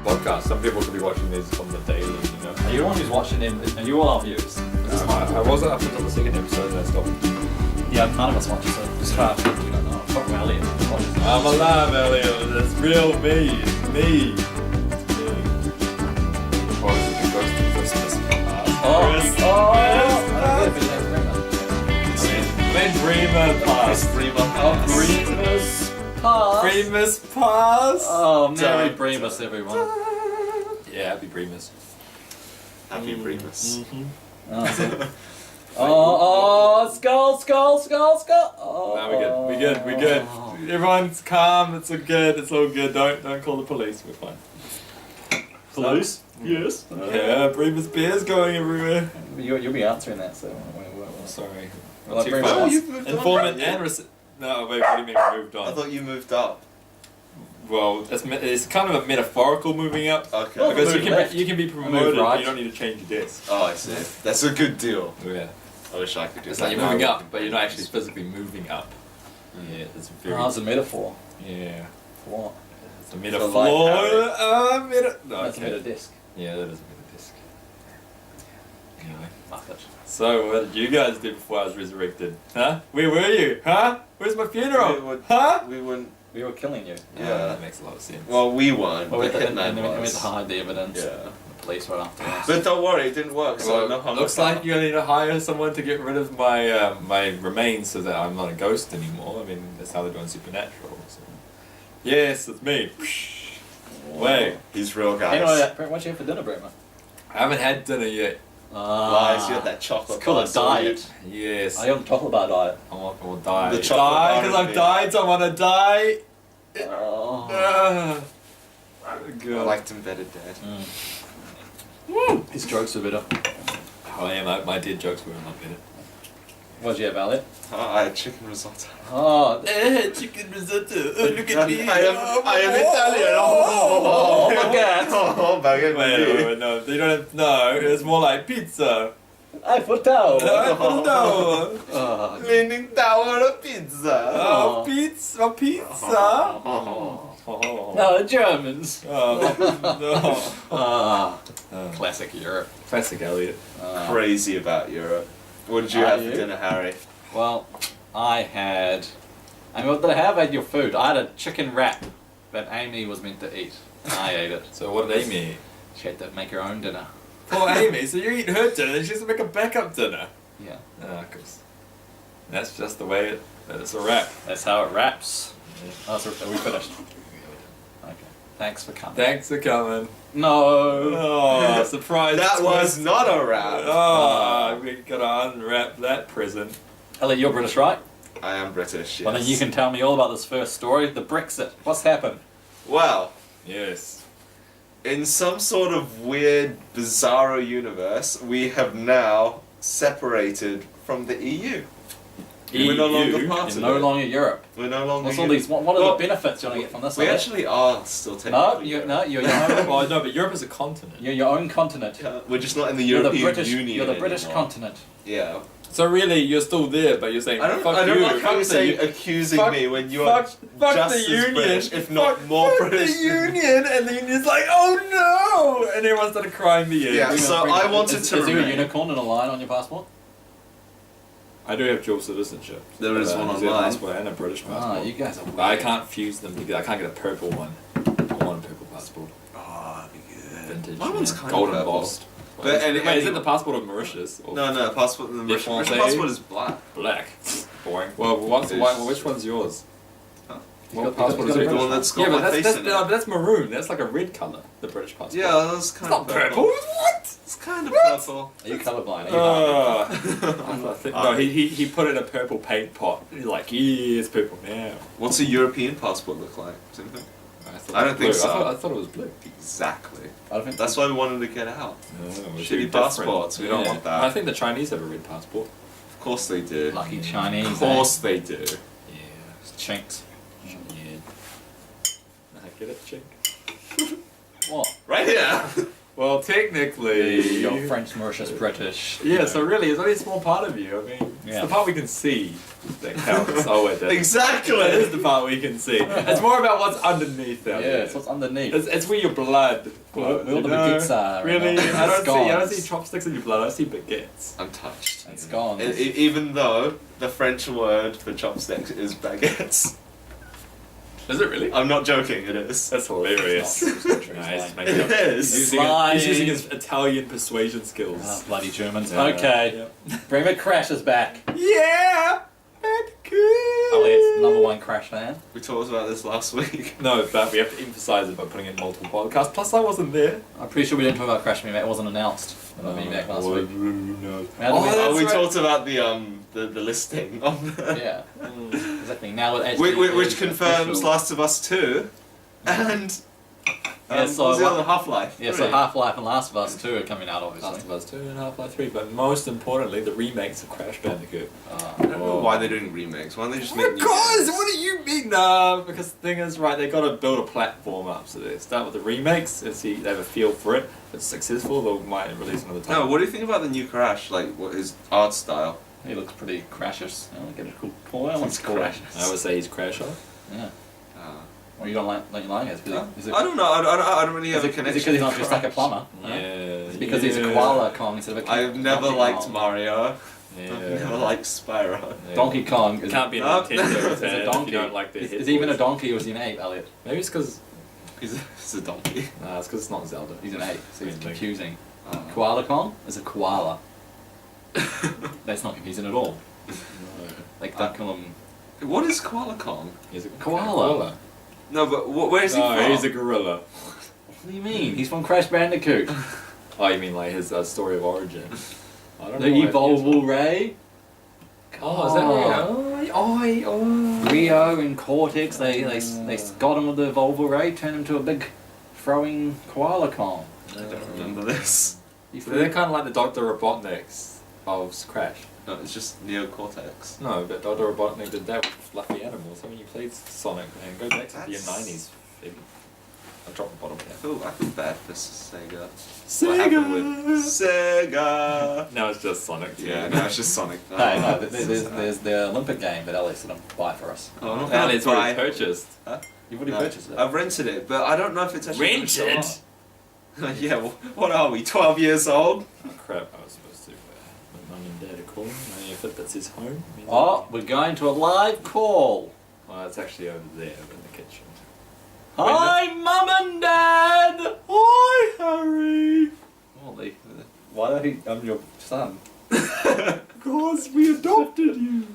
podcast. Some people could be watching these on the daily, you know. Are you the one who's watching them? Are you all our views? I wasn't up until the second episode and I stopped. Yeah, none of us watch it, so just try to we don't know. Fuck Elliot watches it. I'm alive, Elliot. It's real me. It's me. Or is it the ghost of Christmas? When Breemer passed. Breemer's pass. Breemer's pass. Oh, Merry Breemus, everyone. Yeah, happy Breemus. Happy Breemus. Skull. Oh, No, we're good. Everyone's calm. It's all good. Don't call the police. We're fine. Police? Yes. Yeah, Breemer's beer's going everywhere. You'll be answering that, so. Sorry. Well, Too Breemer- fast. Oh, you've moved on. Informant and No, wait. What do you mean moved I on? thought you moved up. Well, it's kind of a metaphorical moving up. Okay. Well, Because move you can be Move promoted, right. but you don't need to change your desk. Oh, I see. That's a good deal. Yeah. I wish I could do It's that. like you're moving up, but you're not actually physically moving up. Yeah, that's very. Oh, it's a metaphor. Yeah. For what? It's a metaphor. life, No, That's a okay. meta disc. Yeah, that is a meta disc. Anyway. Muppet. So, what did you guys do before I was resurrected? Huh? Where were you? Huh? Where's my funeral? We would- Huh? We wouldn't. We were killing you. Yeah. That makes a lot of sense. Well, we weren't. Well, The we hitman went was. to hide the evidence. Yeah. The police were after us. But don't worry, it didn't work. So Well, no harm. looks like you need to hire someone to get rid of my my remains so that I'm not a ghost anymore. I mean, that's how they're doing Supernatural. So. Yes, it's me. Wait, He's real, Hey, guys. what you have for dinner, Breemer? I haven't had dinner yet. Lies, you had that chocolate It's called a bar, so diet. Yes, Are you on the chocolate bar diet? I want to die. The chocolate Die bar because is I've me. died. So I want to die. Oh. you- I liked him better dead. His jokes are better. Oh yeah, my dead jokes were not better. What'd you have, Elliot? Oh, I had chicken risotto. Oh, Chicken risotto. Look at me. I am Italian. Oh, baguette. Oh, baguette. Wait, no, they don't have, no, it's more like pizza. Eiffel Tower. No. Oh. Leaning tower of pizza. Oh, pizza. No, the Germans. Oh, Ah, no. classic Europe. Classic Elliot. Crazy about Europe. What did you Are have you? for dinner, Harry? Well, what did I have? I had your food. I had a chicken wrap that Amy was meant to eat. And I ate it. So what did Amy eat? She had to make her own dinner. Poor Amy, so you eat her dinner and she has to make a backup dinner. Yeah. Ah, cause that's just the way it's a wrap. That's how it wraps. Oh, so are we finished? Okay. Thanks for coming. Thanks for coming. No. Oh, surprise That was twist. not a wrap. Oh, we gotta unwrap that present. Elliot, you're British, right? I am British, yes. Well, then you can tell me all about this first story, the Brexit. What's happened? Well, Yes. in some sort of weird, bizarro universe, we have now separated from the EU. We're no longer EU? part You're of no it. longer Europe. We're no longer. What's all EU. these? What are Well, the benefits you want to get from this? We Elliot? actually are still No, technically. you're your own. Well, no, but Europe is a continent. You're your own continent. Yeah, we're just not in the You're European the British. Union. You're the British anymore. continent. Yeah. So really, you're still there, but you're saying, I don't fuck you, like how fuck you're the saying U- accusing fuck- me when you are fuck just the as union, British, if not fuck, more fuck British. the union, and the union's like, oh no, and everyone started crying the end. Yeah. So Bring- I wanted is to there a remain. unicorn and a lion on your passport? I do have dual citizenship. There is I one have a New Zealand online. passport and a British passport. Ah, you guys are weird. But I can't fuse them together. I can't get a purple one. I want a purple passport. Oh, that'd be good. Vintage. My one's yeah. kind golden of purple. embossed. But Wait, any- is it the passport of Mauritius? Or No, passport. The British Français? passport is black. black. Boring. Well, which one's yours? Huh? What got- passport he's is got it? a The one that's got Yeah, but my face that's in it. that's maroon. That's like a red color. The British passport. Yeah, that's It's kind not of purple. What? It's kind of purple. Are you colourblind? Are you half? No, he put it in a purple paint pot. He's like, yeah, it's purple now. What's a European passport look like? Same thing. thought I it don't was think blue. so. I thought it was blue. Exactly. I don't think That's why we wanted to get out. No, it's Shitty different. passports, we don't want that. I think the Chinese have a red passport. Of course they do. lucky Chinese. Of course they do. Yeah. Chinks. Yeah. I get it, chick. What? Right here. Well, technically, You're French, Mauritius, British. Yeah, so really, it's only a small part of you. I mean, Yeah. it's the part we can see that counts. Oh, it does. Exactly. That is the part we can see. It's more about what's underneath out Yeah, there. it's what's underneath. It's where your blood Where flows. all the you know? baguettes are. Really? and all I the don't scones. see chopsticks in your blood. I see baguettes. I'm touched. It's gone. Even though the French word for chopsticks is baguettes. Is it really? I'm not joking, it is. That's hilarious. It's not true, Nice. it's Making up. It is. He's Lying. he's using his Italian persuasion skills. Ah, bloody Germans. Yeah. Okay. Breemer Crash is back. Yeah! Elliot's #1 Crash fan. We talked about this last week. No, but we have to emphasize it by putting it in multiple podcasts. Plus, I wasn't there. I'm pretty sure we didn't talk about Crash Me Back. It wasn't announced. About me back last week. No. How do we- that's we right. talked about the listing of the Yeah, exactly. Now it which is confirms official. Last of Us 2 and Yeah, so what was the what- other Half-Life? Yeah, so 3. Half-Life and Last of Us 2 are coming out, obviously. Last of Us 2 and Half-Life 3, but most importantly, the remakes of Crash Bandicoot. I don't know why they're doing remakes. Why don't they just make new Because, games? what do you mean? Nah, because the thing is, right, they got to build a platform up. So they start with the remakes and see they have a feel for it. If it's successful, they might release another time. No, what do you think about the new Crash? Like, what his art style? He looks pretty crashish. I don't get a cool toy. I want He's to call it. crashish. I would say he's Crasher. Yeah. Uh, Well, you don't like it? Is it, I don't know. I don't really is have it a connection. because he's not to just like a Crash. plumber? Yeah. No? Is it because he's a koala Kong instead of a I've never Donkey liked Kong? Mario. Yeah. I've never liked Spyro. Yeah. Donkey Kong It is, can't be a No. Nintendo is fan a if donkey. you don't like their is, head is he even a voice. donkey or is he an ape, Elliot? Maybe it's because He's a donkey. nah, it's because it's not Zelda. He's an ape, so he's Same thing. confusing. Uh, Koala Kong is a koala. That's not confusing at all. Like, don't call him... What is Koala Kong? He's a Koala. No, but where's he No, from? he's a gorilla. What do you mean? He's from Crash Bandicoot. Oh, you mean like his story of origin? I don't The know. Evolvable Ray. Oh, is that right? Oh. Rio and Cortex, they got him with the Volvo Ray, turned him to a big throwing koala Kong. I don't remember this. So they're kind of like the Dr. Robotniks of Crash. No, it's just Neocortex. No, but Dr. Robotnik did that with fluffy animals. I mean, you played Sonic, man. Go back to the That's- 90s. Baby. I dropped the bottle I feel bad for Sega. Sega! What happened with Sega? Now it's just Sonic. Yeah, no, it's just Sonic. Hey, no, there's the Olympic game that Alex didn't buy for us. Oh, I'm not Now gonna it's buy- already purchased. You've already No, purchased it. I've rented it, but I don't know if it's actually gonna show Rented? up. Yeah, well, what are we, 12 years old? Oh crap, I was supposed to. My mum and dad are calling. Only if that says home. means Oh, we're going to a live call. Well, it's actually over there in the kitchen. Hi, Mum and Dad! Hi, Harry! Holy, why don't he? I'm your son. Because we adopted you.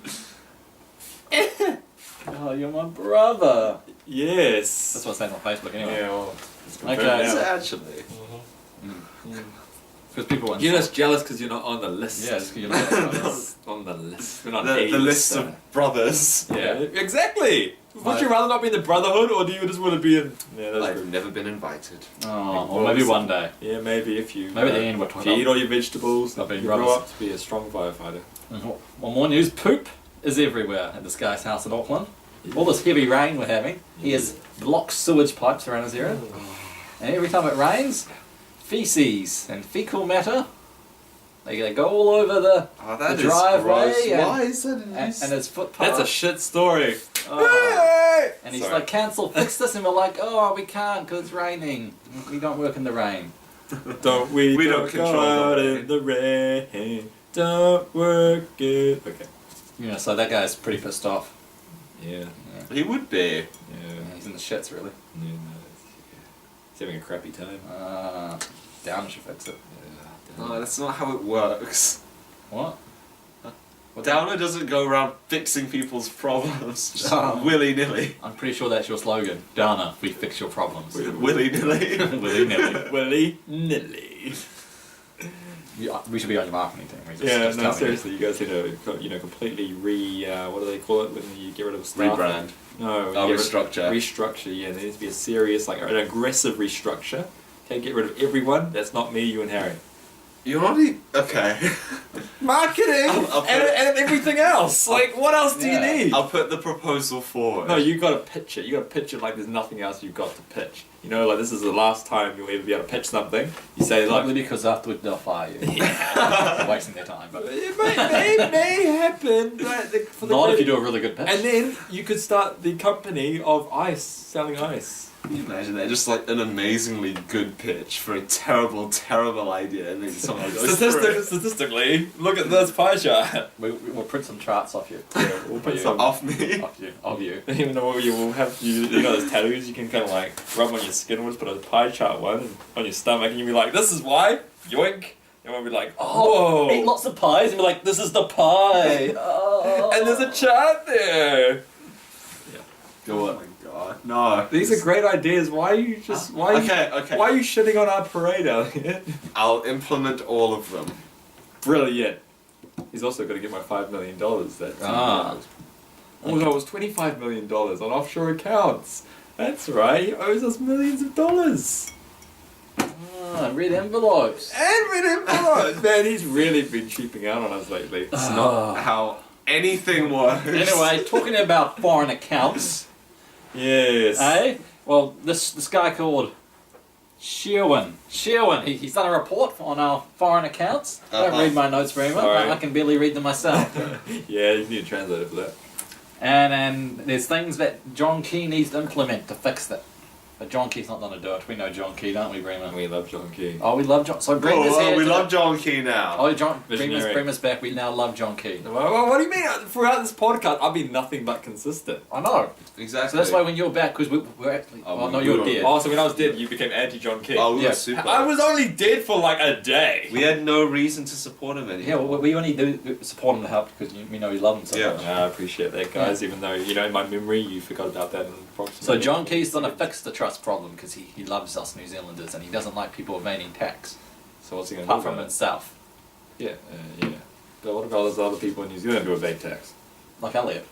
Oh, you're my brother. Yes. That's what it says on Facebook anyway. Yeah, well, it's Okay. confirmed Is it now. actually? Because people want. You're just jealous because you're not on the list. Yeah, it's 'cause you're not. on the list. We're not The A-lister. list of brothers. Yeah, exactly. Would Right. you rather not be in the Brotherhood, or do you just want to be in? Yeah, that's I've good. never been invited. Oh, or maybe one day. Yeah, maybe if you. Maybe at the end we'll talk If you eat about. all your vegetables, Not being you grow brothers. up to be a strong firefighter. One more news: poop is everywhere at this guy's house in Auckland. All this heavy rain we're having, he has blocked sewage pipes around his area, and every time it rains, feces and fecal matter, they go all over the Oh, that The is driveway gross. and- Why is that in and this? his footpath. That's a shit story. Oh. And he's Sorry. like, cancel, fix this, and we're like, oh, we can't because it's raining. We don't work in the rain. Don't we? We don't go control the out rain. in the rain. Don't work it. Okay. Yeah, so that guy's pretty pissed off. Yeah. He would be. Yeah. Yeah, he's in the shits, really. Yeah, no, he's having a crappy time. Down should fix it. Yeah. No, that's not how it works. What? Downer doesn't go around fixing people's problems just Oh. willy-nilly. I'm pretty sure that's your slogan. Dana, we fix your problems. Willy-nilly. Willy-nilly. Willy nilly. We should be on your marketing team. We just- Yeah, just no, tell me. seriously, you guys need to, completely what do they call it when you get rid of staff? Rebrand. No, Oh, you get restructure. Restructure, yeah. There needs to be a serious, like an aggressive restructure. Okay, get rid of everyone. That's not me, you, and Harry. You're not okay. Marketing I'll put- and everything else. Like, what else do Yeah. you need? I'll put the proposal forward. No, you got to pitch it. You got to pitch it like there's nothing else you've got to pitch. You know, like, this is the last time you'll ever be able to pitch something. You say, like... Probably because afterwards they'll fire you. They're wasting their time. But It may happen. For the not if you do a really good pitch. And then you could start the company of ice, selling ice. Can you imagine that? Just like an amazingly good pitch for a terrible, terrible idea, and then someone goes Statistically, look at this pie chart. We'll print some charts off you. Yeah, we'll put you. some off me. Of you. Even though you will have you know those tattoos you can kind of like rub on your skin. We'll just put a pie chart one on your stomach, and you'll be like, "This is why." Yoink. And we'll be like, "Oh, Eat lots of pies and be like, this is the pie. Oh. and there's a chart there." Yeah. Go on. Oh my god. No. These are great ideas. Why are you just why? Okay. Why are you shitting on our parade, Elliot? I'll implement all of them. Brilliant. He's also going to get my $5 million. That's Oh no, it was $25 million on offshore accounts. That's right. He owes us millions of dollars. Red envelopes. And red envelopes. Man, he's really been cheaping out on us lately. It's not how anything works. Anyway, talking about foreign accounts. Yes. Eh? Well, this guy called Sherwin, he's done a report on our foreign accounts. Don't read my notes very well. Sorry. I can barely read them myself. Yeah, you need a translator for that. And there's things that John Key needs to implement to fix that. But John Key's not going to do it. We know John Key, don't we, Breemer? We love John Key. Oh, we love John. So Breemer's here. We love John Key now. Oh, Visionary. Breemer's back. We now love John Key. Well, what do you mean? Throughout this podcast, I've been nothing but consistent. I know. Exactly. So that's why when you're back, because we're actually... Oh, Oh, no, we you're were- dead. Oh, so when I was dead, you became anti-John Key. Oh, we Yeah. were super. I was only dead for like a day. We had no reason to support him anymore. Yeah, well, we only do support him to help because we know we love him so Yeah. much. I appreciate that, guys, even though, you know, in my memory, you forgot about that in approximately... So John Key's going to fix the trust problem because he loves us New Zealanders and he doesn't like people evading tax, So what's he going to do apart from about it? himself, Yeah. But what about those other people in New Zealand who evade tax? like Elliot.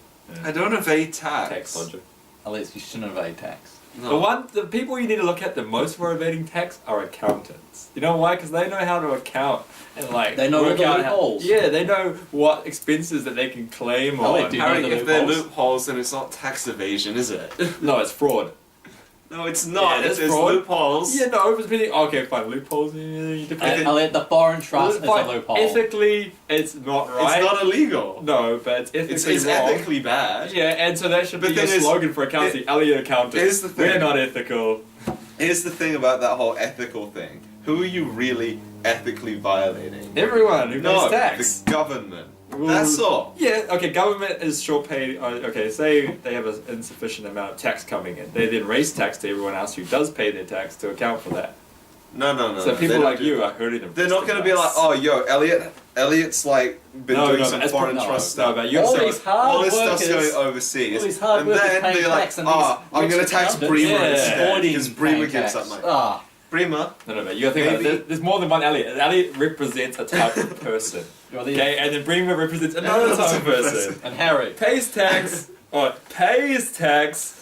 I don't evade tax. Tax logic. Elliot, you shouldn't evade tax. No. The people you need to look at the most for evading tax are accountants. You know why? Because they know how to account and like They know work all the out loopholes. Yeah, they know what expenses that they can claim Elliot, on. do you know Harry, the if they're loopholes? loopholes, then it's not tax evasion, is it? No, it's fraud. No, it's not. Yeah, it's it's fraud. loopholes. Yeah, no, it's really okay. Fine, loopholes. You depend. Elliot, the foreign trust is a Fine, loophole. ethically, it's not right. It's not illegal. No, but it's ethically It's wrong. ethically bad. Yeah, and so that should But be your then it's- slogan for accounting. Elliot Accountant. Here's the thing. We're not ethical. Here's the thing about that whole ethical thing. Who are you really ethically violating? Everyone who No, pays tax. the government. Well, That's all. Yeah, okay, government is short paid. Okay, say they have an insufficient amount of tax coming in. They then raise tax to everyone else who does pay their tax to account for that. No. So no, people they like don't you do are that. hurting them. They're not going to be like, oh, yo, Elliot's like been No, doing no, some that's foreign no, trust no, stuff. but you're all saying- these hard All this workers, stuff's going overseas. all these hard and workers then paying they're like, tax and oh, these I'm going to rich tax accountants Breemer Yeah. instead. avoiding Because Breemer paying gives tax. up money. Ah, Breemer, No, but you gotta think about Maybe- it. There's more than one Elliot. Elliot represents a type of person. you're the- Okay, and then Breemer represents another type of person. and Harry Pays tax, or pays tax,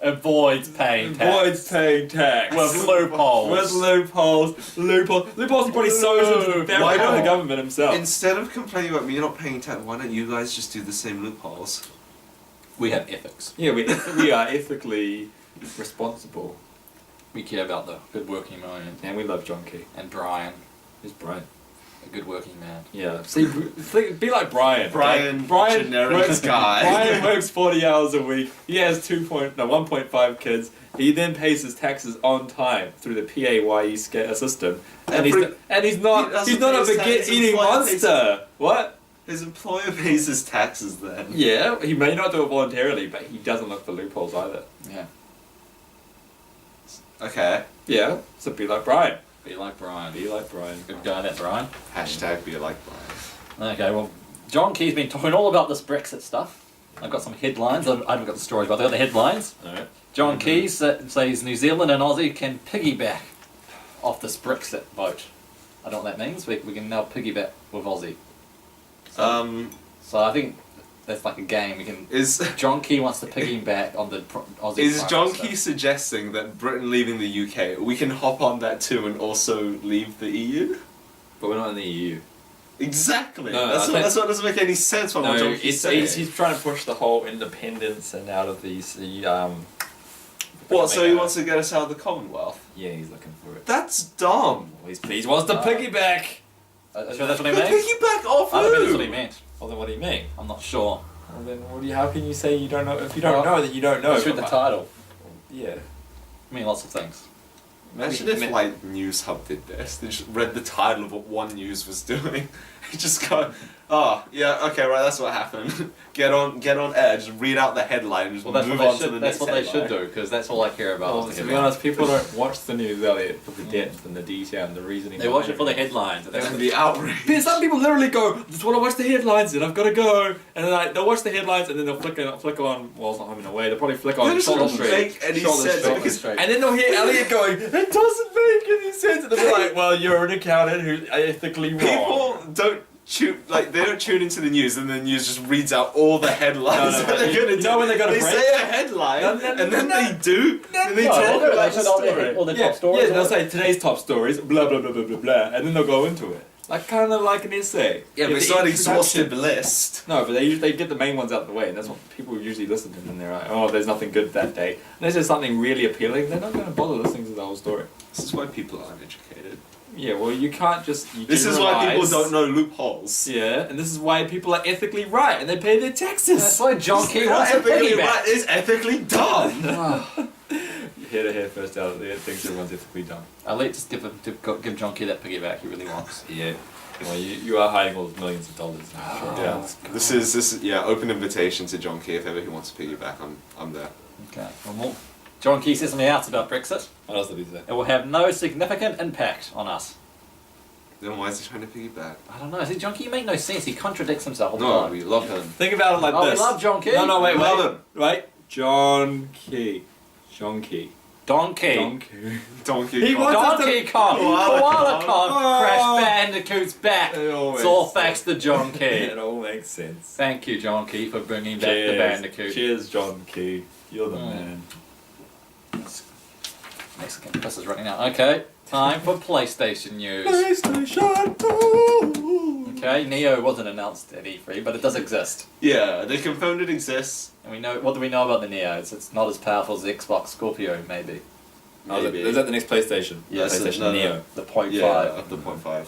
avoids paying tax. avoids paying tax. With loopholes. With loopholes. Loopholes he probably sows into the family Why of the not? government himself. instead of complaining about me not paying tax, why don't you guys just do the same loopholes? We have ethics. Yeah, we are ethically responsible. We care about the good working man. And we love John Key. And Brian, Who's Brian? a good working man. Yeah. See, be like Brian. okay? Brian, generic works, guy. Brian works 40 hours a week. He has 1.5 kids. He then pays his taxes on time through the PAYE system. And he's He not doesn't a pay his baguette taxes, eating employer pays monster. What? His employer pays his taxes then. Yeah, he may not do it voluntarily, but he doesn't look for loopholes either. Yeah. Okay. Yeah, so be like Brian. Be like Brian. Be like Brian. Good guy, that Brian. Hashtag be like Brian. Okay, well, John Key's been talking all about this Brexit stuff. I've got some headlines. I haven't got the stories, but I've got the headlines. Alright. John Key says New Zealand and Aussie can piggyback off this Brexit vote. I don't know what that means. We can now piggyback with Aussie. So I think that's like a game. We can. John Key wants to piggyback on the Aussie. Is Prime John Minister. Key suggesting that Britain leaving the UK, we can hop on that too and also leave the EU? But we're not in the EU. Exactly. No, that's what doesn't make any sense from what John Key's saying. He's trying to push the whole independence and out of these What? So he coming wants to get us out of the Commonwealth? Yeah, he's looking for it. That's dumb. Well, he wants to piggyback. Sure that's what he But meant? piggyback off I don't think that's who? what he meant. Well, then what do you mean? I'm not sure. Well, then how can you say you don't know? If you don't know, then you don't know. Let's read the title. Yeah. I mean, lots of things. Imagine if like News Hub did this. They just read the title of what One News was doing. Just go, oh yeah, okay, right, that's what happened. Get on air, just read out the headline, and just Well, that's move what on they to should. the That's next what they headline. should do because that's all I care about. Well, is to the be headline. honest, people don't watch the news, Elliot, for the depth and the detail and the reasoning. They watch it behind for the everything. headlines. And And the outrage. But some people literally go, just want to watch the headlines and I've got to go. And then they'll watch the headlines and then they'll flick on, well, it's not home and away, they'll probably flick on That doesn't Short Street. make any Short sense. Street. Because Straight. And then they'll hear Elliot going, it doesn't make any sense. And they'll be like, well, you're an accountant who's ethically wrong. people don't they don't tune into the news, and the news just reads out all the headlines No, no, that they're you gonna do. know when they're gonna they break? say a headline, No, no, no, and then no, they do. And they No, talk they do. about They the said all the- story. all the Yeah, top stories. yeah, they'll say today's top stories, blah, blah, blah, blah, blah, blah, and then they'll go into it. Like, kind of like an essay. Yeah, but the it's not an introduction- exhaustive list. No, but they get the main ones out of the way, and that's what people usually listen to, and they're like, oh, there's nothing good that day. Unless there's something really appealing, they're not going to bother listening to the whole story. This is why people are uneducated. Yeah, well, you can't just. This is why people generalise. don't know loopholes. Yeah, and this is why people are ethically right, and they pay their taxes. That's why John Key It's not wants a ethically piggyback. right, it's ethically dumb. Here to here, first out there, thinks everyone's ethically dumb. I'll let just give John Key that piggyback he really wants. Yeah. Well, you are hiding all those millions of dollars. I'm sure. Yeah, this is open invitation to John Key if ever he wants to piggyback. I'm there. Okay. One more. John Key says something else about Brexit. What else did he say? It will have no significant impact on us. Then why is he trying to piggyback? I don't know. See, John Key make no sense. He contradicts himself all the No, time. we love him. Think about it like Oh, this. we love John Key. No, wait, Love wait. him. Right? John Key. John Key. Donkey. John Key. Donkey He Kong. wants- Donkey Kong. Koala Koala Kong. Kong. Oh. Crash Bandicoot's back. It all It's all makes thanks to John Key. It all makes sense. Thank you, John Key, for bringing back Cheers. the Bandicoot. Cheers, John Key. You're the Mm. man. Mexican piss is running out. Okay, time for PlayStation news. PlayStation 2. Okay, Neo wasn't announced at E3, but it does exist. Yeah, they confirmed it exists. And we know what do we know about the Neo? It's not as powerful as the Xbox Scorpio, maybe. Oh, Maybe. is that the next PlayStation? Yes, PlayStation no, no. Neo. The .5. Yeah, the 0.5.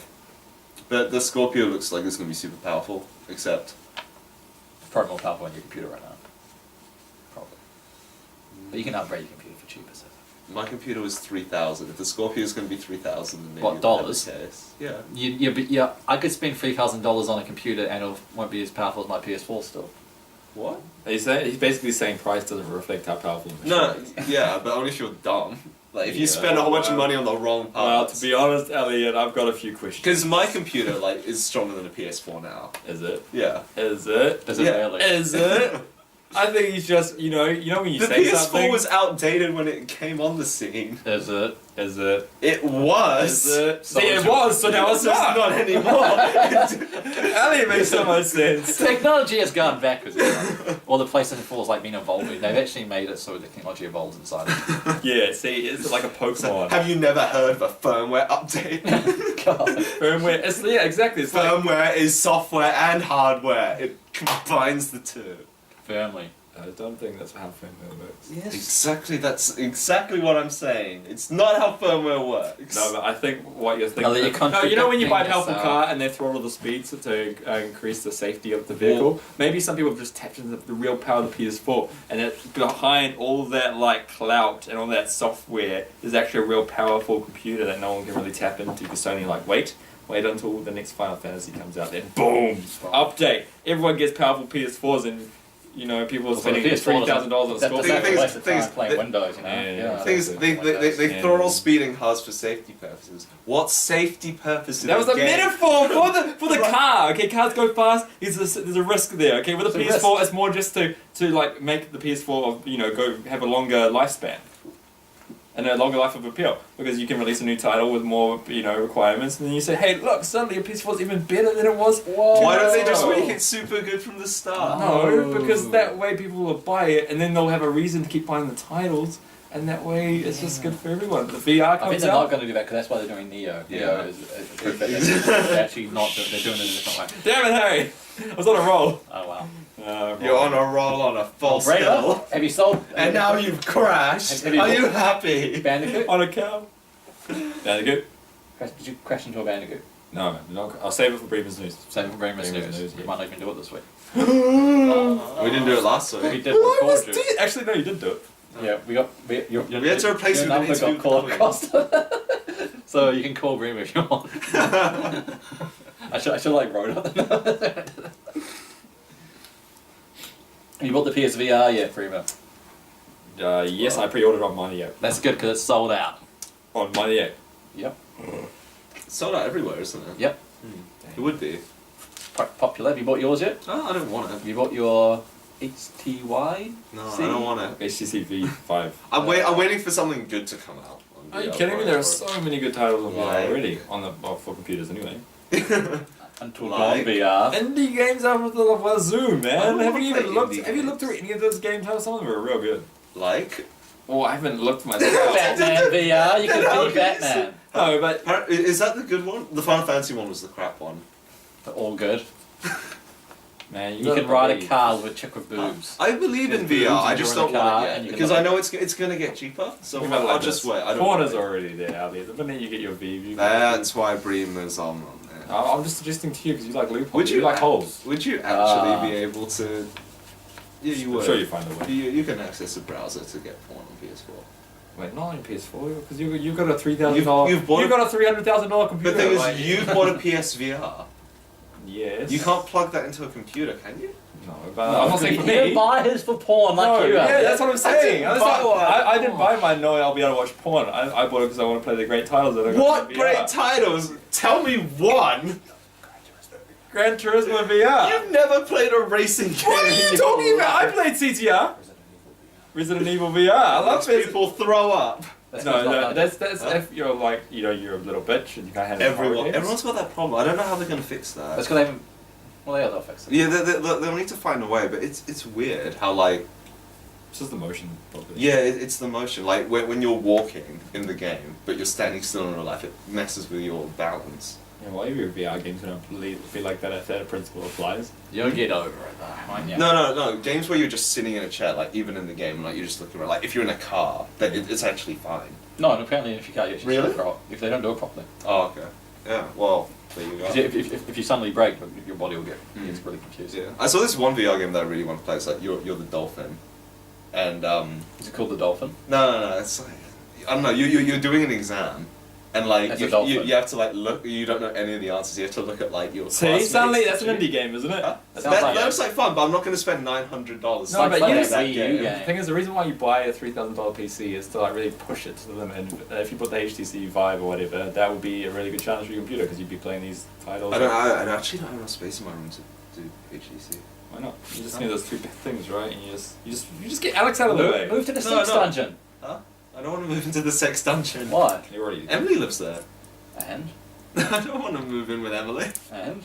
But the Scorpio looks like it's going to be super powerful, except... It's probably more powerful on your computer right now. Probably. But you can upgrade your computer for cheaper. So. My computer was 3,000. If the Scorpio is going to be 3,000, then maybe... What, dollars? that's the case. Yeah. Yeah, I could spend $3,000 on a computer and it won't be as powerful as my PS4 still. What? He's basically saying price doesn't reflect how powerful the No, machine is. yeah, but only if you're dumb. Like, if you Yeah, spend a whole bunch of well- money on the wrong Well, parts... to be honest, Elliot, I've got a few questions. Because my computer, like, is stronger than a PS4 now. Is it? Yeah. Is it? Does it Yeah. really? Is it? I think he's just, you know when you The say PS4 something. was outdated when it came on the scene. Is it? Is it? It was. Is it? So See, it it's- was, so now it's It's not. not anymore. Elliot makes so much sense. Technology has gone backwards. Or the PlayStation 4 has like been evolving. They've actually made it so the technology evolves inside it. Yeah, see, it's like a Pokemon. Have you never heard of a firmware update? God. Firmware. Yeah, exactly. It's like Firmware is software and hardware. It combines the two. Firmly. I don't think that's how firmware works. Yes. Exactly, that's exactly what I'm saying. It's not how firmware works. No, but I think what you're thinking. No, you're No, you know when you buy a contradicting powerful yourself. car and they throttle the speeds to increase the safety of the vehicle? Maybe some people have just tapped into the real power of the PS4, and it, behind all that like clout and all that software, there's actually a real powerful computer that no one can really tap into. Because Sony like wait until the next Final Fantasy comes out, then boom, update. Everyone gets powerful PS4s and. You know, people are spending $3,000 on a That Scorpio. doesn't have to Things- waste the time things- playing th- Windows, you know? Yeah. Things, they Yeah. throttle speeding cars for safety purposes. What safety purpose? That was a metaphor for the Right. car. Okay, cars go fast. There's a risk there. Okay, with the There's a PS4, risk. it's more just to like make the PS4 go have a longer lifespan and a longer life of appeal because you can release a new title with more requirements, and then you say, hey, look, suddenly your PS4 is even better than it was. Why don't they just No. make it super good from the start? No, because that way people will buy it, and then they'll have a reason to keep buying the titles. And that way, it's just good for everyone. The VR I think comes they're not out. going to do that because that's why they're doing Neo. Yeah. Neo is proof that they're actually not. They're doing it a different way. Damn it, Harry! I was on a roll. Oh wow. You're on a roll on a full Breemer, skill. have you sold? And now you've crashed. Have you Are bought- you happy? Bandicoot? On a cow. Bandicoot? Did you crash into a Bandicoot? No, no, I'll save it for Breemer's news. Same for Breemer's Breemer's news. news, We yeah. might not even do it this week. We didn't do it last We week. did What record was you. it? Actually, no, you did do it. Yeah, we had to replace your it with an number got interview called with across. So you can call Breemer if you want. I should like wrote it. You bought the PSVR yet, Breemer? Yes, I pre-ordered on Money App. That's good because it's sold out. On Money App. Yep. It's sold out everywhere, isn't it? Yep. It would be. Popular. Have you bought yours yet? Oh, I don't want it. Have you bought your HTY? No, I don't want it. HTC V5. I'm waiting for something good to come out. on Are you VR kidding me? for There are it. so many good titles on VR Like- already. On the for computers anyway. Until Like- Dawn VR. Indie games out of the Zoom, I man. don't Have wanna you even play looked? indie Have you looked games. through any of those games? How some of them are real good. Like? Oh, I haven't looked myself. Batman VR. You Then how could be can you Batman. No, but Is that the good one? The Final Fantasy one was the crap one. They're all good. man, You can ride a car with a chick with boobs. I believe in There's boobs VR. I and just you're in don't a car want it and yet you can because like- I know it's gonna get cheaper. So Think about it I'll like just this. wait. I don't. Porn want is it. already there, Ali. The minute you get your V, you That's why Breemer's on there. I'm just suggesting to you because you like loopholes. Would you like holes? Would you actually be able to? Yeah, you I'm would. sure you find a way. You can access a browser to get porn on PS4. Wait, not on PS4 because you got a $3,000. You've bought you a- got a $300,000 The computer. thing is, like- you bought a PSVR. Yes. You can't plug that into a computer, can you? No, but I'm not saying for You me. didn't buy his for porn like No, you yeah, have. that's what I'm saying. didn't buy one. I didn't buy mine knowing I'll be able to watch porn. I bought it because I want to play the great titles that I got What in great VR. titles? Tell me one. Gran Turismo VR. You've never played a racing game. What are you in talking your about? I life. played CTR. Resident Evil VR. I love Makes it. people throw up. No, that's Huh? if you're like you're a little bitch and you can't handle horror games. Everyone's got that problem. I don't know how they're gonna fix that. That's because they haven't. Well, they'll fix it. Yeah, they'll need to find a way, but it's weird how like It's just the motion. Probably. yeah, it's the motion. Like when you're walking in the game, but you're standing still in real life, it messes with your balance. Yeah, well, your VR games gonna feel like that if that principle applies. You'll get over it though, won't you? No. Games where you're just sitting in a chair, like even in the game, like you're just looking around. Like if you're in a car, that it's actually fine. No, and apparently if you can't, you actually Really? if they don't do it properly. Oh, okay. Yeah. Well, there you go. 'Cause if you suddenly break, your body will get gets really confused. Yeah. I saw this one VR game that I really want to play. It's like you're the dolphin, and Is it called the dolphin? no. It's like I don't know. You're doing an exam, and like As a you dolphin. have to like look. You don't know any of the answers. You have to look at like your. See, classmates suddenly that's an teaching you. indie game, isn't it? Huh? That That, sounds like that it. looks like fun, but I'm not going to spend $900. No, Like but playing you a that Wii U game. The thing is, the reason why you buy a $3,000 PC is to like really push it to the limit. And if you put the HTC Vive or whatever, that would be a really good challenge for your computer because you'd be playing these titles. I actually don't have enough space in my room to do HTC. Why not? You just need those two big things, right? And you just get Alex out of the way. Move to the No, sex no. dungeon. Huh? I don't want to move into the sex dungeon. Why? You already. Emily lives there. And I don't want to move in with Emily. and.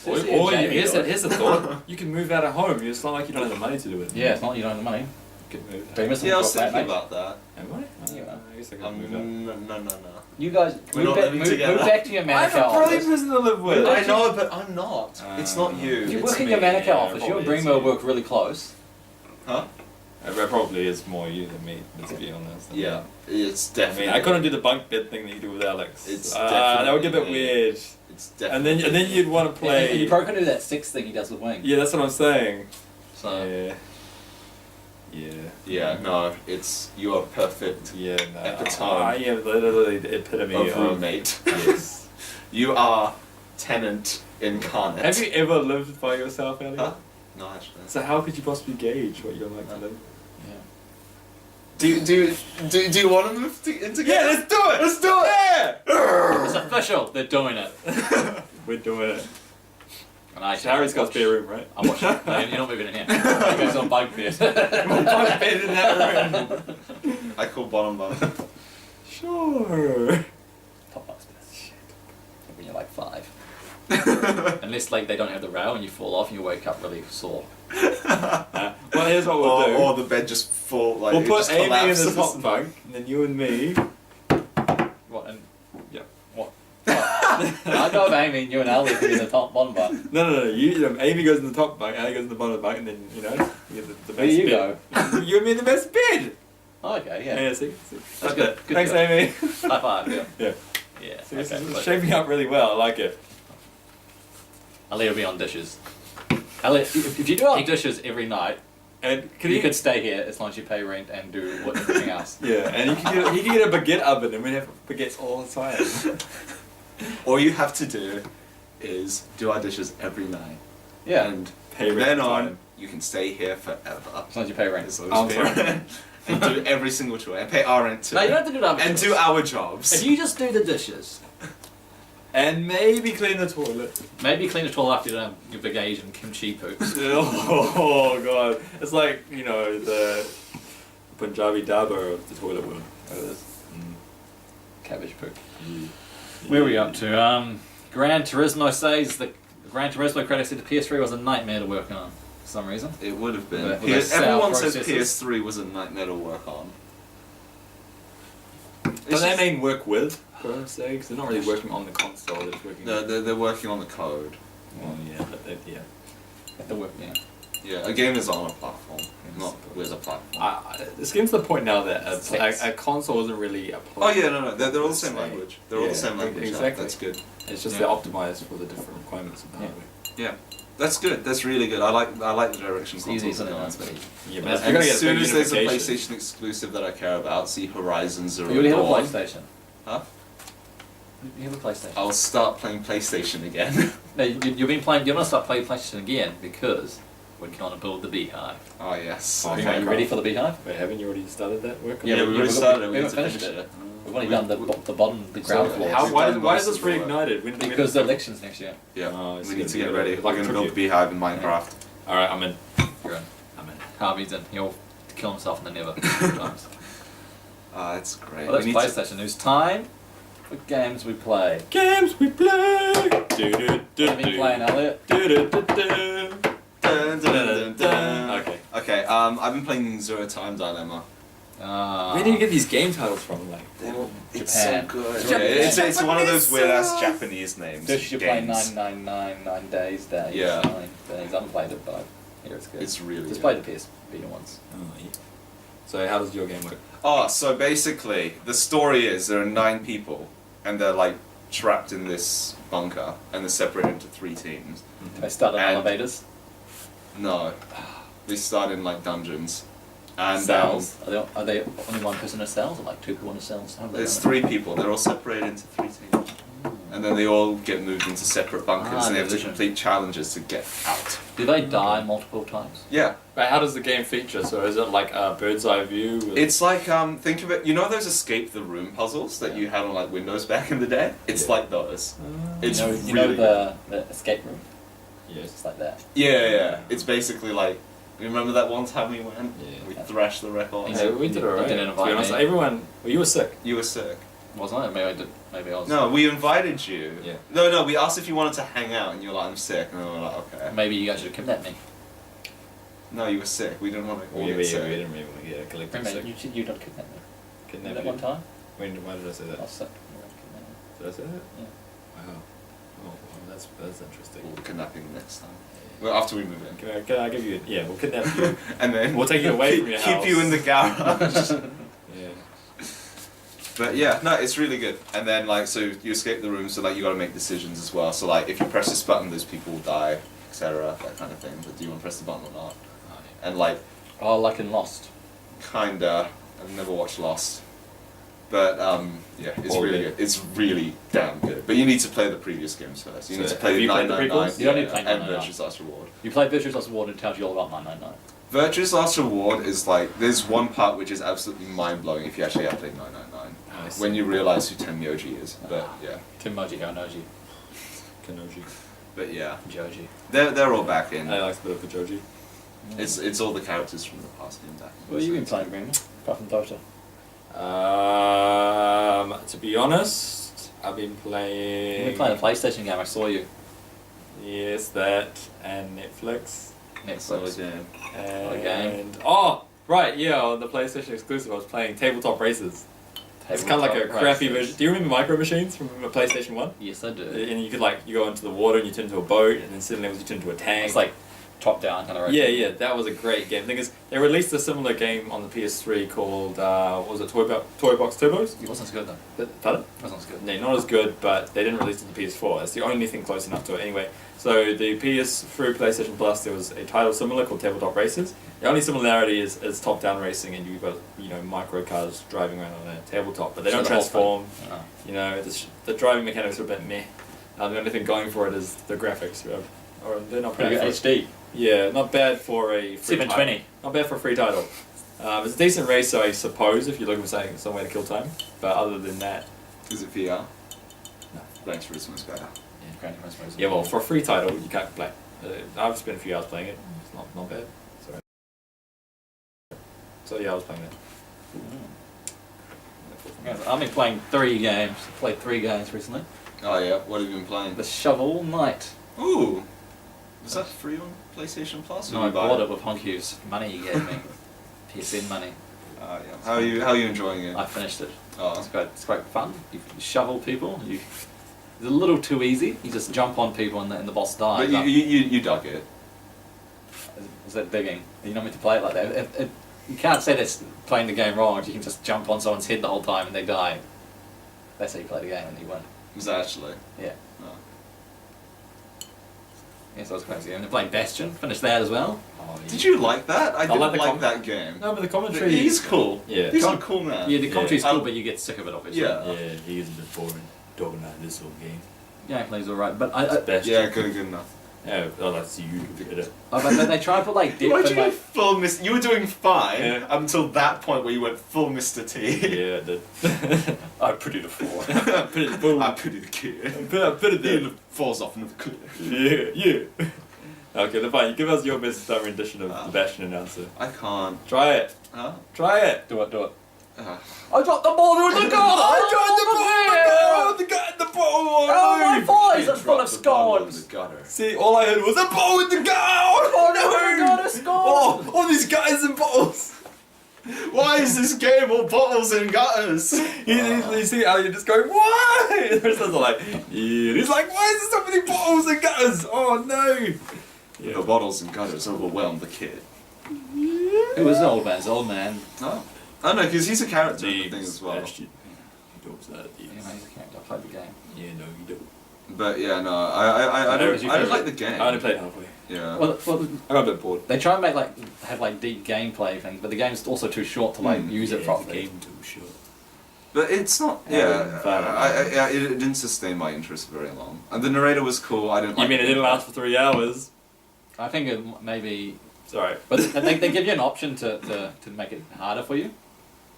Or, Susie and or Jamie here's do the it. here's the thought: you can move out of home. It's not like you don't have the money to do it. Yeah, it's not you don't have the money. You can move. Don't you miss Yeah, I was them for a thinking flat, mate? about that. Am I? Yeah. I guess I could move out. No. You guys We're move not back, living move together. back to your I Manukau have a brilliant office. person to live with. I know, but I'm not. It's not you. You It's work in me. your Manukau yeah, office. You and probably is Breemer you. work really close. Huh? It probably is more you than me. Let's be honest. Yeah, it's I definitely. mean, I couldn't do the bunk bed thing that you do with Alex. It's that would get a bit definitely- weird. It's And definitely. then you'd want to play. And you probably can do that sex thing he does with Wing. Yeah, that's what I'm saying. So Yeah. Yeah. Yeah, no, it's you are perfect Yeah. No. Epitome I am literally the epitome of of roommate. Yes. You are tenant incarnate. Have you ever lived by yourself, Elliot? Huh? No, actually. So how could you possibly gauge what you're like to live? yeah. Do you want to move in together? Yeah, let's do it. Let's do it. Yeah. It's official. They're doing it. We're doing it. And I Harry's got a spare room, right? I'm watching. No, you're not moving in here. He goes on bug bed. Bunk bed in that room. I call bottom bunk. Sure. Top bug's best. Shit. When you're like 5. Unless like they don't have the rail and you fall off and you wake up really sore. Well, here's what we'll do. Or the bed just fall like We'll it put just Amy in the collapses. top bunk, and then you and me. What? And Yeah. what? I know of Amy and you and Ali can be in the top bottom bunk. No. Amy goes in the top bunk, Ali goes in the bottom bunk, and then you get the best Where do you bed. You and me in the best bed. Oh, okay, yeah. Yeah, see? That's good. Good Thanks, job. Amy. High five, yeah. Yeah. Yeah, See, this okay. is shaping up really well. I like it. Ali will be on dishes. Ali, if you do our dishes every night, And you could stay here as long as you pay rent and do everything else. Yeah, and he can get a baguette oven, and we have baguettes all the time. All you have to do is do our dishes every night. Yeah, And Pay rent then time. on, you can stay here forever. as long as you pay rent. As long as you pay rent. And do every single chore. And pay our rent too. No, you don't have to do that. And do our jobs. If you just do the dishes, And maybe clean the toilet. maybe clean the toilet after you don't have your big Asian kimchi poops. Oh god, it's like the Punjabi daba of the toilet world. Cabbage poop. Where are we up to? Gran Turismo says the Gran Turismo credit said the PS3 was a nightmare to work on for some reason. It would have been. With the Everyone sound says processors. PS3 was a nightmare to work on. Does that mean work with, per se? Because they're not really working on the console, they're just working No, they're working on the code. Well, yeah, but yeah. Have to work, yeah. Yeah, a game is on a platform, not with a platform. It's getting to the point now that Six. a console isn't really a Oh yeah, no, they're all the same Say. language. They're all the Yeah, same language. exactly. That's good. It's just Yeah. they're optimized for the different requirements of the Yeah. hardware. Yeah, that's good. That's really good. I like the direction It's easy, consoles isn't are it? going. That's what Yeah, And but if And you're gonna as get soon big as there's a unification- PlayStation exclusive that I care about, see Horizon Zero You already have a Dawn, PlayStation. Huh? You have a PlayStation. I'll start playing PlayStation again. No, you've been playing. You're gonna start playing PlayStation again because we're gonna build the Beehive. Oh yes. Oh, Are Okay. you ready for the Beehive? Wait, haven't you already started that work? Yeah, Yeah, we've we- already we- started. we We need haven't to finished finish it. it. We've only We- done the bottom, the ground So floor. How, We've why, done why is most this of the work. reignited? When Because the elections next year. Yeah, Oh, it's we gonna need to be get a- ready. like We're a going to build tribute. Beehive in Minecraft. Alright, I'm in. You're in. I'm in. Harvey's in. He'll kill himself in the nether times. That's great. Well, that's we need to. PlayStation. It's time for games we play. Games we play! What have you been playing, Elliot? Dun, dun, dun, dun. Okay. Okay. I've been playing Zero Time Dilemma. Where do you get these game titles from? Like, It's Japan. so good. Japan. It's one of those weird ass Japanese names. First you play games. 9 days. Yeah. 9 days. I haven't played it, but I hear it's good. It's really Just good. played the PS Vita once. oh, yeah. So how does your game work? Oh, so basically, the story is there are 9 people, and they're like trapped in this bunker, and they're separated into 3 teams. They start in And- elevators. No, they start in like dungeons, and Cells. Are they only one person in a cell, or like 2 people in a cell? How do they there's run it? 3 people. They're all separated into 3 teams, and then they all get moved into separate bunkers, Ah, and they have to division. complete challenges to get out. Do they die multiple times? Yeah, But how does the game feature? So is it like a bird's eye view? With it's like think of it. You know those escape the room puzzles that you had on like Windows back in the day? It's Yeah. like those. It's you really know good. the escape room? yes. It's like that. Yeah. It's basically like. You remember that one time we went? Yeah. We thrashed the records. Yeah, we did You alright. didn't To invite be honest, me. everyone. Well, you were sick. You were sick. Wasn't it? Maybe I did. Maybe I was. No, we invited you. Yeah. No, we asked if you wanted to hang out, and you were like, I'm sick. And we were like, okay. Maybe you guys should have kidnapped me. No, you were sick. We didn't want to. We get didn't sick. really get collective Remember, sick. you don't kidnap me. Kidnap That you. one time? Why did I say I that? was sick. You don't kidnap me. Did I say that? Yeah. Wow. Oh, well, that's interesting. We'll kidnap you next time. Well, after we move in. Can I give you? Yeah, we'll kidnap you. And then We'll take you away from your keep you house. in the garage. Yeah. But yeah, no, it's really good. And then like, so you escape the room, so like you got to make decisions as well. So like, if you press this button, those people will die, etc. That kind of thing. But do you want to press the button or not? And like, Oh, like in Lost. kinda. I've never watched Lost. But yeah, it's Or really the- good. It's really damn good. But you need to play the previous games first. You So need to have play you played the 999 prequels? You don't need to play and 999. Virtue's Last Reward. You play Virtuous Last Reward and it tells you all about 999. Virtue's Last Reward is like, there's one part which is absolutely mind-blowing if you actually have played 999. I see. When you realise who Tenmyoji is. But yeah. Timoji Honoji. Kanoji. But yeah. Joji. They're all back in. I like the bit of the Joji. It's all the characters from the past being back. What have you been playing, Breemer? Apart from Dota. To be honest, I've been You've playing. been playing a PlayStation game, I saw you. Yes, that and Netflix. Netflix. game. And game. oh, right, yeah, on the PlayStation exclusive, I was playing Tabletop Racers. It's kind of like a crappy version. Do you remember Micro Machines from PlayStation 1? Yes, I do. And you could you go into the water and you turn into a boat, and then certain levels you turn into a tank. It's like top down kind of. Yeah, that was a great game. The thing is, they released a similar game on the PS3 called what was it, Toy Box Turbos? It wasn't as good though. Pardon? It wasn't as good. No, not as good, but they didn't release it to PS4. It's the only thing close enough to it anyway. So the PS through PlayStation Plus, there was a title similar called Tabletop Racers. The only similarity is top-down racing, and you've got micro cars driving around on a tabletop, but they don't transform. The driving mechanics are a bit meh. The only thing going for it is the graphics, or they're not bad. HD. Yeah, not bad for a free 720. title. Not bad for a free title. It's a decent race, I suppose, if you're looking for some way to kill time. But other than that, Is it VR? No. Gran Turismo's better. yeah, well, for a free title, you can't play. I've spent a few hours playing it. It's not bad. So yeah, I was playing it. I've been playing 3 games. I played 3 games recently. Oh yeah, what have you been playing? The Shovel Knight. Ooh! Was that free on PlayStation Plus? No, I bought it with Honky's money he gave me. PSN money. Yeah. How are you enjoying it? I finished it. Oh. It's quite fun. You shovel people. It's a little too easy. You just jump on people and the boss dies. But you dug it. Is that digging? You're not meant to play it like that. You can't say that's playing the game wrong. You can just jump on someone's head the whole time and they die. That's how you play the game and you win. Was that actually? Yeah. Oh. Yes, I was crazy. And playing Bastion. Finished that as well. Oh, yeah. Did you like that? I didn't like the like that game. No, but the commentary. He's cool. Yeah. He's a cool man. Yeah, the commentary's Yeah. cool, but you get sick of it, obviously. Yeah. Yeah, he is a bit boring talking about this whole game. Gameplay's alright, but Yeah, good enough. Yeah, I'd like to see you get it. but they try to put like depth Why'd you and go like. full Mr. You were doing fine Yeah. until that point where you went full Mr. T. Yeah, I did. I put it a 4. Put it boom. I pity the kid. Put it there. He falls off into the cliff. Yeah. Okay, then fine. Give us your best rendition of the Bastion announcer. I can't. Try it. Huh? Try it. Do it. Uh, I dropped the ball in the goal! The guy in the ball. Oh, my voice! you That's full of dropped the ball in scores! the gutter. See, all I heard was a ball with the goal. Oh no! God, a score! Oh, all these guys and balls. Why is this game all bottles and gutters? You see Elliot just going, why? And the rest of us are like, yeah. He's like, why is there so many bottles and gutters? Oh no. Yeah. The bottles and gutters overwhelmed the kid. It was an old man's old man. Oh. I know, because he's a character in the thing Thieves, as well. Bastion. You don't say that, thieves. Anyway, he's a character. I played the game. Yeah, no, you don't. But yeah, no, I don't like the game. I only played halfway. Yeah. Well, I got a bit bored. they try and have deep gameplay things, but the game's also too short to use it properly. Game too short. But it's not. Yeah, It didn't sustain my interest very long. And the narrator was cool. I didn't. You like mean it didn't last for 3 hours? I think it maybe, Sorry. but they give you an option to make it harder for you.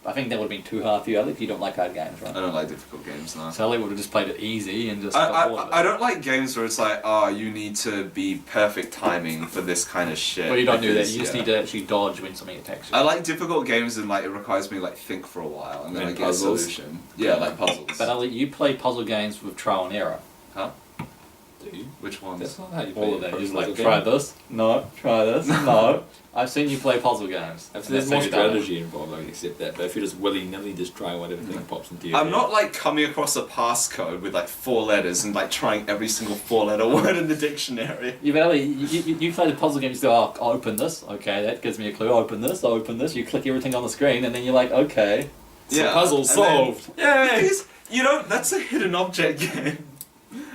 I think that would have been too hard for you, if you don't like hard games, I right? don't like difficult games now. So Ellie would have just played it easy and just got bored of it. I don't like games where it's like, oh, you need to be perfect timing for this kind of shit. Well, you don't do that. because, You just need to actually dodge when something attacks you. I like difficult games and it requires me to think for a while and then I get puzzles? a solution. Yeah, like puzzles. But Ellie, you play puzzle games with trial and error. Huh? Do you? Which ones? That's not how you play All of them. a Just puzzle like, game. try this. No. Try this. No. I've seen you play puzzle games. There's more strategy involved, I can accept that. But if you're just willy-nilly just trying whatever thing pops into your I'm head. not coming across a passcode with 4 letters and trying every single 4-letter word in the dictionary. Yeah, but Ellie, you play the puzzle game, you go, oh, open this. Okay, that gives me a clue. Open this. Open this. You click everything on the screen, and then you're like, okay. So puzzle and solved. Then, yeah, that's a hidden object game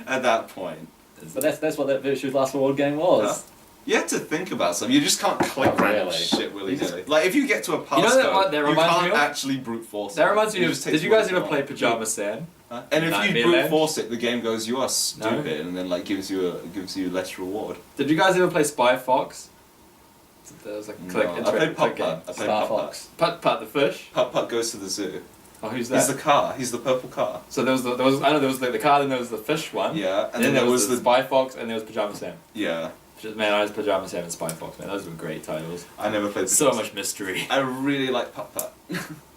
at that point. But that's what that Virtual Last Reward game was. Huh? You have to think about something. You just can't click Not random really. shit willy-nilly. If you get to a passcode, You know that you reminds me can't of? actually brute force That it. reminds me It of. just takes Did you guys way ever too play long. Pajama Sam? Huh? And if you Nightmare brute Land? force it, the game goes, you are stupid, and then gives you less reward. Did you guys ever play Spy Fox? That was like click. No. I interact- played click game. Putt-Putt. I played Star Putt-Putt. Fox. Putt the fish. Putt-Putt goes to the zoo. Oh, who's He's that? the car. He's the purple car. So there was the car, then there was the fish one. Yeah, And then there was the Spy Fox, and there was Pajama Sam. Yeah. Man, I was Pajama Sam and Spy Fox. Man, those were great titles. I never played. So much mystery. I really like Putt-Putt.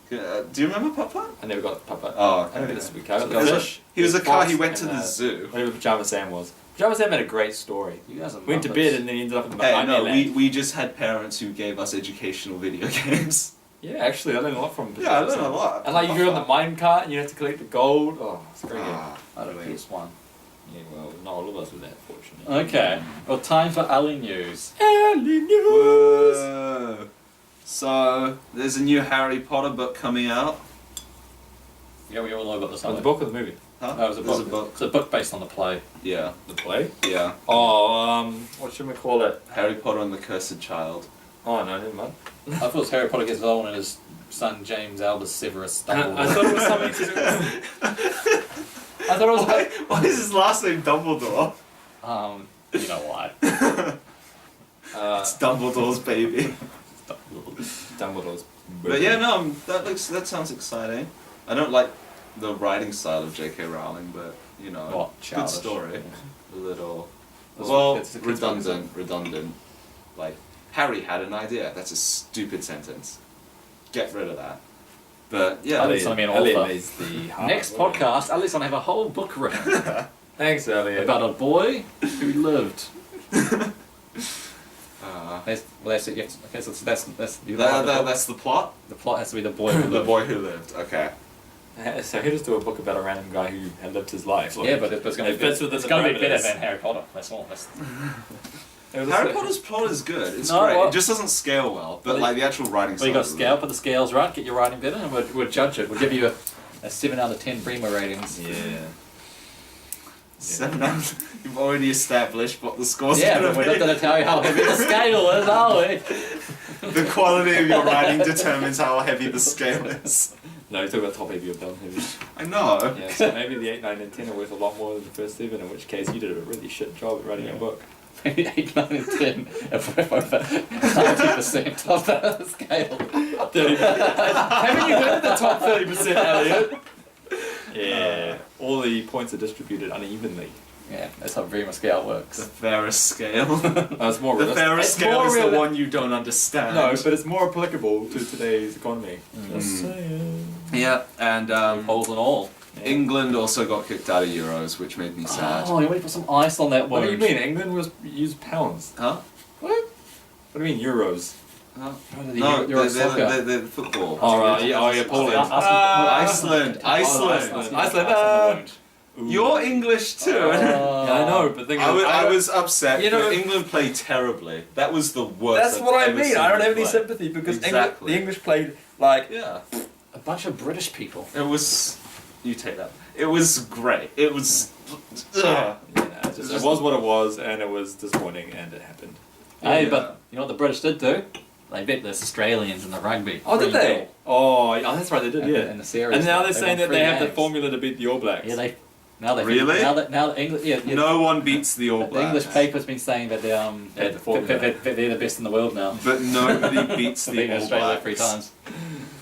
Do you remember Putt-Putt? I never got Putt. Oh, I never okay. got this week. I got He the was a- fish. He was a the car. fox, He went to and, the zoo. Whatever Pajama Sam was. Pajama Sam had a great story. You guys are Went to Muppets. bed and then he ended up in the Hey, Nightmare no, Land. we just had parents who gave us educational video games. Yeah, actually, I learned a lot from. Yeah, I learned a lot. And like you go on the mine cart and you have to collect the gold. Oh, it's a great game. I don't brilliant. PS1. Yeah, well, not all of us with that, fortunately. Okay, well, time for Ali News. Early news. Whoa. So, there's a new Harry Potter book coming out. Yeah, we all know about this. Oh, don't the we? book or the movie? Huh? No, it was a There's book. It's a book based on the play. Yeah, The play? yeah. Oh, what should we call it? Harry Potter and the Cursed Child. Oh no, never mind. I thought it was Harry Potter gets old and his son James Albus Severus Dumbledore. I thought it was something to do. I thought it was. Why is his last name Dumbledore? You know why? It's Dumbledore's baby. Dumbledore's. But yeah, no, that sounds exciting. I don't like the writing style of J.K. Rowling, but you know, What? good Childish. story. A little, It's well, a kid's book, redundant. Like Harry had an idea. That's a stupid sentence. Get rid of that. But yeah, Elliot's gonna be an Elliot author. is the heart. Next podcast, Ali's gonna have a whole book written Thanks, Elliot. about a boy who lived. That's it. Yes. Okay, so that's that's the plot. the plot has to be the boy who The lived. boy who lived. Okay. So he just do a book about a random guy who had lived his life. Like, Yeah, but it's gonna it be fits within it's the gonna be better parameters. than Harry Potter. That's all. That's It was Harry a- Potter's plot is good. It's No, great. what- It just doesn't scale well. But Well, like the actual writing well, you got to style is scale, put the scales right, get your writing better, and we'll judge it. We'll give you a 7 out of 10 Breemer ratings. Yeah. 7 out. You've already established what the score's Yeah, gonna but we're be. not going to tell you how heavy the scale is, are we? The quality of your writing determines how heavy the scale is. No, you're talking about top heavy or dumb heavy. I know. Yeah, so maybe the 8, 9, and 10 are worth a lot more than the first 7, in which case you did a really shit job at writing a book. Maybe 8, 9, and 10 if we're over 90% of the scale. 30%. Haven't you heard the top 30%, Elliot? Yeah. All the points are distributed unevenly. Yeah, that's how Breemer scale The works. fairest scale. It's more The realistic. fairest It's scale more is the reali- one you don't understand. No, but it's more applicable to today's economy. Mm. Just saying. Yeah, and Holes and all. Yeah. England also got kicked out of Euros, which made me sad. Oh, you want to put some ice on that What wound. do you mean? England was used pounds. Huh? What? What do you mean euros? Huh? The No, Euro soccer. they're football. Oh, right. Yeah, oh, yeah, Poland. Iceland. Iceland. Iceland. Ooh. You're English too. Yeah, I know, but the thing is, I was upset. You know, but England played terribly. That was the worst. That's I've what I ever mean. seen I don't them have any play. sympathy because Exactly. the English played like. Yeah, A bunch of British people. it was. You take that. It was great. It was. Ugh. It was what it was, and it was disappointing, and it happened. Hey, Yeah. but you know what the British did do? They beat the Australians in the rugby. Oh, did 3-0. they? Oh, yeah, that's right, they did. In- Yeah. In the series. And now they're saying won that they 3 have the games. formula to beat the All Blacks. Yeah, they. Now they. Really? Now that English. Yeah. No one beats the All The Blacks. English paper's been saying that they're Yeah, the formula. they're the best in the world now. But nobody beats They've the been in All Australia Blacks. 3 times.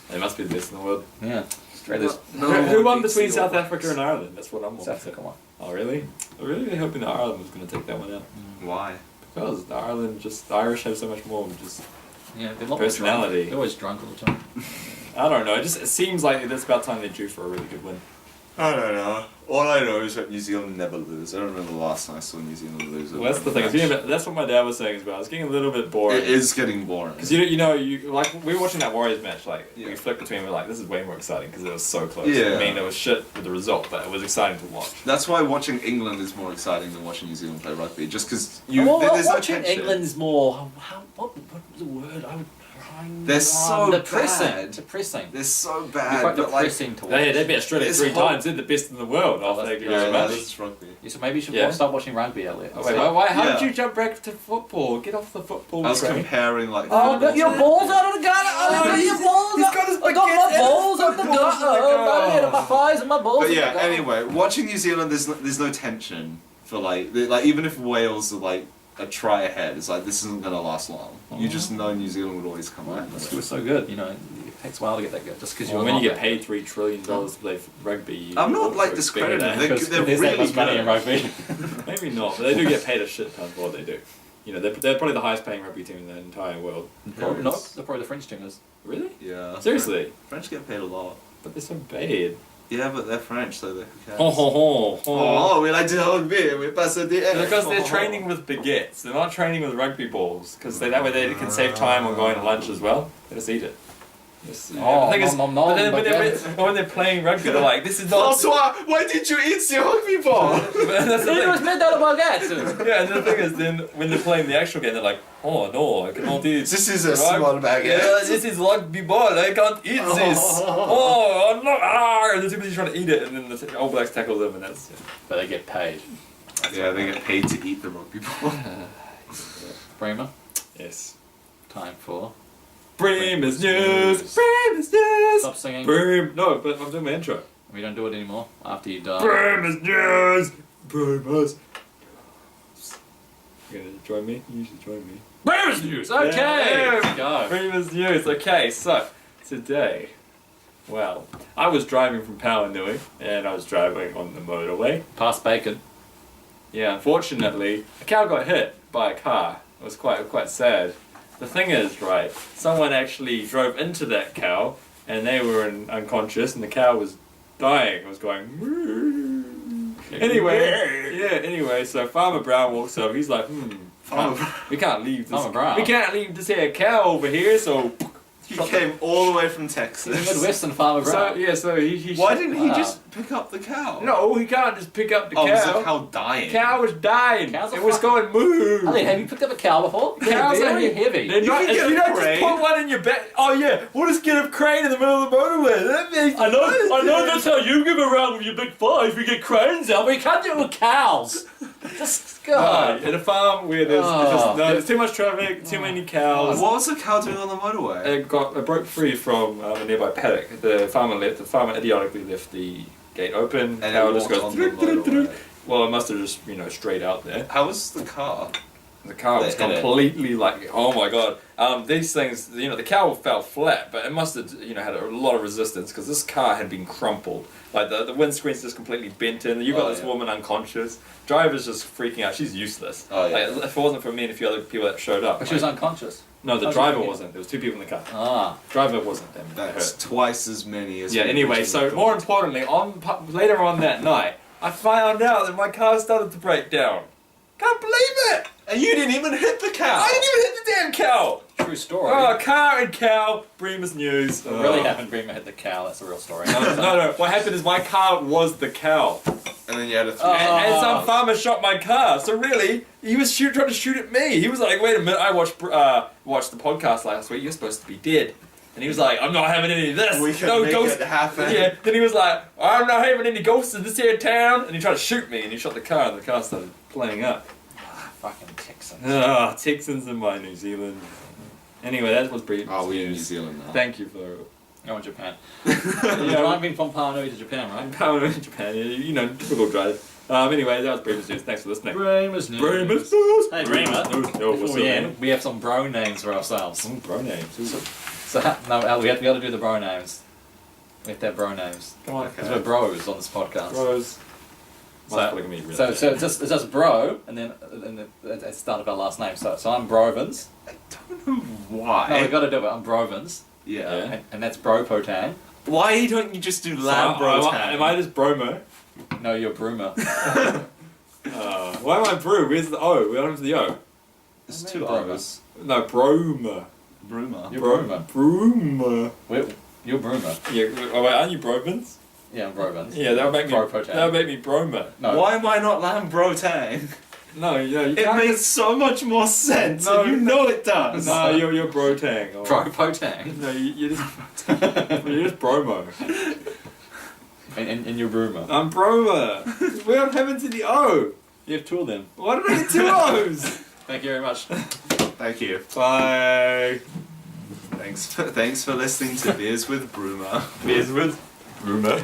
They must be the best in the world. Yeah. Australia's No Who one won beats between the All South Blacks. Africa and Ireland? That's what I'm South wondering. Africa one. Oh, really? I'm really hoping that Ireland was going to take that one out. Why? Because the Irish have so much more just. Yeah, they're not Personality. They're always drunk all the time. I don't know. It seems like it's about time they're due for a really good win. I don't know. All I know is that New Zealand never lose. I don't remember the last time I saw New Zealand lose. Well, that's the thing. That's what my dad was saying as well. It's getting a little bit boring. It is getting boring. Because you like we were watching that Warriors match. Like Yeah. we flipped between. We're like, this is way more exciting because it was so close. Yeah. I mean, it was shit with the result, but it was exciting to watch. That's why watching England is more exciting than watching New Zealand play rugby. Just because there's no watching tension. England is more. What was the word? I would. They're so depressing. bad. Depressing. They're so It'd be bad. quite But like, depressing to watch. They beat Australia It's 3 hot. times. They're the best in the world. Oh, After they that's- beat yeah, Australia. that's rugby. Yeah, so maybe you should Yeah. start watching rugby, Elliot. Oh, wait, why? How Yeah. did you jump back to football? Get off the football I was train. comparing like. Oh, got your balls out of the gutter! Oh, got your balls he's out! got his I got my baguette and balls out the his balls gutter! in the gutter. My thighs and my balls But in the yeah, gutter. anyway, watching New Zealand, there's no tension for like even if Wales are like a try ahead, it's like this isn't gonna last long. You just know New Zealand would always come out. It was so good, you know. It takes a while to get that good, just because Well, you're when you not get that paid good. $3 trillion to play rugby, you I'm not also like expect discrediting that. them. Because They're there's really that much money good. in rugby. Maybe not, but they do get paid a shit ton for what they do. You know, they're probably the highest paying rugby team in the entire world. Probably not. They're probably the French team is. Really? Yeah. Seriously? French get paid a lot. But they're so bad. Yeah, but they're French, so they who cares? Ho ho ho ho. Oh, we like to rugby, we pass the Because they're training with baguettes. They're not training with rugby balls. Because that way they can save time on going to lunch as well. They just eat it. Yes. Oh, the thing is, nom, nom, but nom, then but when they're playing rugby, they're like, this is not. François, why did you eat the rugby ball? But that's the It was thing. meant out of baguette. Yeah, and the thing is, then when they're playing the actual game, they're like, oh no, I cannot eat. This is a small baguette. Yeah, this is rugby ball. I can't eat this. Oh no! Ah! And the two trying to eat it, and then the All Blacks tackle them, and that's. But they get paid. Yeah, they get paid to eat the rugby ball. Breemer, Yes. time for. Bremer's news. Bremer's news. Stop singing. No, but I'm doing my intro. We don't do it anymore after you die. Bremer's news. Bremer's. You gonna join me? You should join me. Bremer's news. Okay. Yeah. Let's go. Bremer's news. Okay, so today, well, I was driving from Pauanui and I was driving on the motorway. Past bacon. Yeah, unfortunately, a cow got hit by a car. It was quite sad. The thing is, right, someone actually drove into that cow and they were unconscious and the cow was dying. It was going. Anyway, so Farmer Brown walks up. He's like, we can't leave this. Farmer Brown. We can't leave this here cow over here. So He came all the way from Texas. He's a Midwestern Farmer Brown. so he. Why didn't he Wow. just pick up the cow? No, he can't just pick up the Oh, was cow. the cow dying? Cow was dying. Cows are It was fucking- going moo. I mean, have you picked up a cow before? Cows They're are very heavy. They're not, can if get you a don't just crane. put one in your back. Oh yeah, we'll just get a crane in the middle of the motorway. That makes I know that's how you give around with your big five. You get cranes out, but you can't do it with cows. Just God. In a farm where there's, Oh. there's too much traffic, too many cows. What was the cow doing on the motorway? It broke free from a nearby paddock. The farmer idiotically left the gate open. And Cow it just walked goes. on the motorway. Well, it must have just straight out there. How was the car? The car was They hit it. completely like, oh my god. These things, the cow fell flat, but it must have, had a lot of resistance because this car had been crumpled. Like the windscreen's just completely bent in. You've got this woman unconscious. Driver's just freaking out. She's useless. Oh, yeah. Like, if it wasn't for me and a few other people that showed up. But she was unconscious. No, the How's driver she- wasn't. There was two people in the car. Ah. Driver wasn't. Damn it. That's twice as many as. Yeah. we Anyway, originally so thought. more importantly, later on that night, I found out that my car started to break down. Can't believe it! And you didn't even hit the cow. I didn't even hit the damn cow. True story. Oh, car and cow. Bremer's news. What really happened, Breemer hit the cow. That's a real story. No. What happened is my car was the cow, And then you had a. and some farmer shot my car. So really, he was trying to shoot at me. He was like, "Wait a minute! I watched the podcast last week. You're supposed to be dead." And he was like, "I'm not having any of this. We can no make ghosts." it happen. Yeah. Then he was like, "I'm not having any ghosts in this here town." And he tried to shoot me, and he shot the car, and the car started playing up. Fucking Texans. Ah, Texans in my New Zealand. Anyway, that was pretty. Oh, we're in New Zealand now. Thank you for. Go in Japan. Yeah. You're driving from Pauanui to Japan, right? Power in Japan, typical drive. Anyway, that was Bremer's news. Thanks for listening. Bremer's news. Bremer's news. Hey, Bremer. No, Before what's we up, end, man? we have some bro names for ourselves. Some bro names. So, we got to do the bro names. We have to have bro names. Come on, Because we're bros on this podcast. bros. So, Look at me, really. so it's just bro, and then at the start of our last name. So I'm Brovins. I don't know why. No, we got to do it. I'm Brovins, Yeah. Yeah. and that's Bro Potang. Why don't you just do So, Lambro? am I just Bromo? No, you're Broomer. Why am I Brew? Where's the O? Where happens to the O? There's two Bromer. O's. No, Bromer. Broomer. You're Broomer. Broomer. You're Broomer. Yeah. Oh wait, aren't you Brovins? Yeah, I'm Brovins. Yeah, that would make me. Bro Potang. That would make me Bromer. No. Why am I not Lambro Tang? No, you It can't. makes so much more sense. No, and you know it does. No, you're Brotang. Or, Bro Potang. No, you're just Bromo. And you're Broomer. I'm Bromer. What happened to the O? You have two of them. Why did I get two O's? Thank you very much. Thank you. Bye. Thanks for listening to Beers with Broomer. Beers with Rumor.